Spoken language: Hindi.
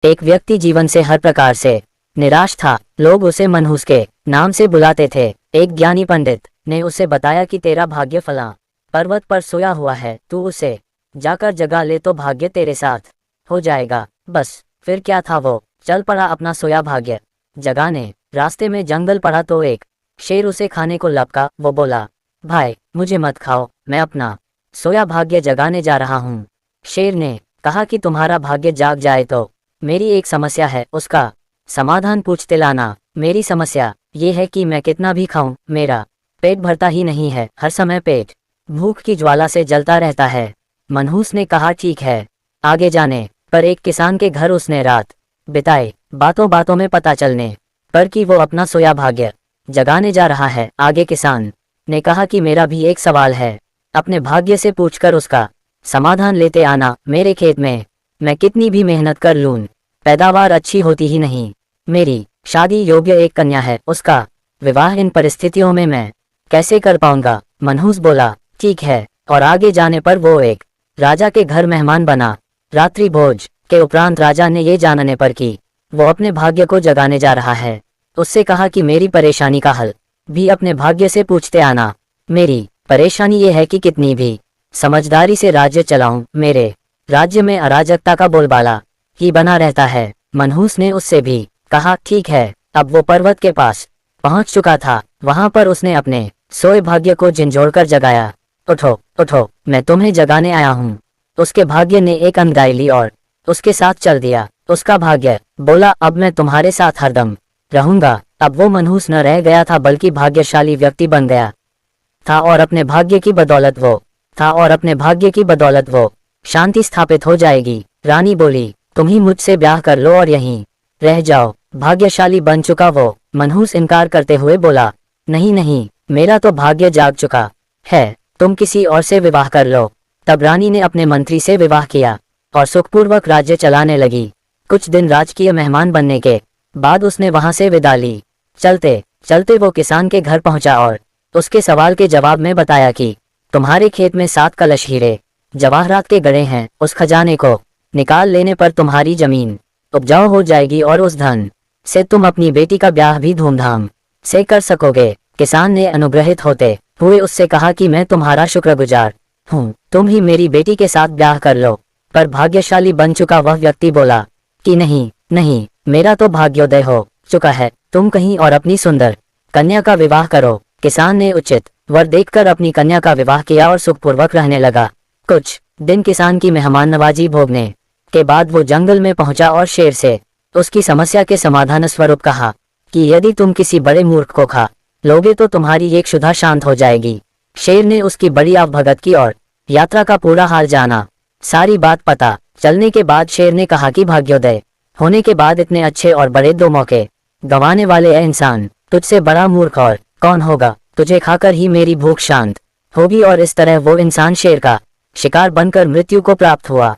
एक व्यक्ति जीवन से हर प्रकार से निराश था। लोग उसे मनहूस के नाम से बुलाते थे। एक ज्ञानी पंडित ने उसे बताया कि तेरा भाग्य फलां पर्वत पर सोया हुआ है, तू उसे जाकर जगा ले तो भाग्य तेरे साथ हो जाएगा। बस फिर क्या था, वो चल पड़ा अपना सोया भाग्य जगाने। रास्ते में जंगल पड़ा तो एक शेर उसे खाने को लपका। वो बोला, भाई मुझे मत खाओ, मैं अपना सोया भाग्य जगाने जा रहा हूँ। शेर ने कहा कि तुम्हारा भाग्य जाग जाए तो मेरी एक समस्या है, उसका समाधान पूछते लाना। मेरी समस्या ये है कि मैं कितना भी खाऊं मेरा पेट भरता ही नहीं है, हर समय पेट भूख की ज्वाला से जलता रहता है। मनहूस ने कहा, ठीक है। आगे जाने पर एक किसान के घर उसने रात बिताई। बातों बातों में पता चलने पर कि वो अपना सोया भाग्य जगाने जा रहा है। आगे किसान ने कहा कि मेरा भी एक सवाल है, अपने भाग्य से पूछकर उसका समाधान लेते आना। मेरे खेत में मैं कितनी भी मेहनत कर लूं, पैदावार अच्छी होती ही नहीं। मेरी शादी योग्य एक कन्या है, उसका विवाह इन परिस्थितियों में मैं कैसे कर पाऊंगा। मनहूस बोला, ठीक है। और आगे जाने पर वो एक राजा के घर मेहमान बना। रात्रि भोज के उपरांत राजा ने ये जानने पर कि वो अपने भाग्य को जगाने जा रहा है, उससे कहा कि मेरी परेशानी का हल भी अपने भाग्य से पूछते आना। मेरी परेशानी ये है कि कितनी भी समझदारी से राज्य चलाऊं, मेरे राज्य में अराजकता का बोलबाला ही बना रहता है। मनहूस ने उससे भी कहा, ठीक है। अब वो पर्वत के पास पहुंच चुका था। वहां पर उसने अपने सोए भाग्य को झिंझोड़कर जगाया। उठो उठो, मैं तुम्हें जगाने आया हूँ। उसके भाग्य ने एक अंगड़ाई ली और उसके साथ चल दिया। उसका भाग्य बोला, अब मैं तुम्हारे साथ हरदम रहूंगा। अब वो मनहूस न रह गया था बल्कि भाग्यशाली व्यक्ति बन गया था और अपने भाग्य की बदौलत वो शांति स्थापित हो जाएगी। रानी बोली, तुम ही मुझसे ब्याह कर लो और यहीं रह जाओ। भाग्यशाली बन चुका वो मनहूस इनकार करते हुए बोला, नहीं नहीं, मेरा तो भाग्य जाग चुका है, तुम किसी और से विवाह कर लो। तब रानी ने अपने मंत्री से विवाह किया और सुखपूर्वक राज्य चलाने लगी। कुछ दिन राजकीय मेहमान बनने के बाद उसने वहां से विदा ली। चलते चलते वो किसान के घर पहुंचा और उसके सवाल के जवाब में बताया कि तुम्हारे खेत में 7 कलश हीरे जवाहरात के गड़े हैं, उस खजाने को निकाल लेने पर तुम्हारी जमीन उपजाऊ हो जाएगी और उस धन से तुम अपनी बेटी का ब्याह भी धूमधाम से कर सकोगे। किसान ने अनुग्रहित होते हुए उससे कहा कि मैं तुम्हारा शुक्रगुजार हूँ, तुम ही मेरी बेटी के साथ ब्याह कर लो। पर भाग्यशाली बन चुका वह व्यक्ति बोला कि नहीं नहीं, मेरा तो भाग्योदय हो चुका है, तुम कहीं और अपनी सुंदर कन्या का विवाह करो। किसान ने उचित वर देखकर अपनी कन्या का विवाह किया और सुखपूर्वक रहने लगा। कुछ दिन किसान की मेहमान नवाजी भोगने के बाद वो जंगल में पहुंचा और शेर से उसकी समस्या के समाधान स्वरूप कहा कि यदि तुम किसी बड़े मूर्ख को खा लोगे तो तुम्हारी एक क्षुधा शांत हो जाएगी। शेर ने उसकी बड़ी आवभगत की और यात्रा का पूरा हाल जाना। सारी बात पता चलने के बाद शेर ने कहा कि भाग्योदय होने के बाद इतने अच्छे और बड़े 2 मौके गंवाने वाले इंसान तुझसे बड़ा मूर्ख और कौन होगा। तुझे खाकर ही मेरी भूख शांत होगी। और इस तरह वो इंसान शेर का शिकार बनकर मृत्यु को प्राप्त हुआ।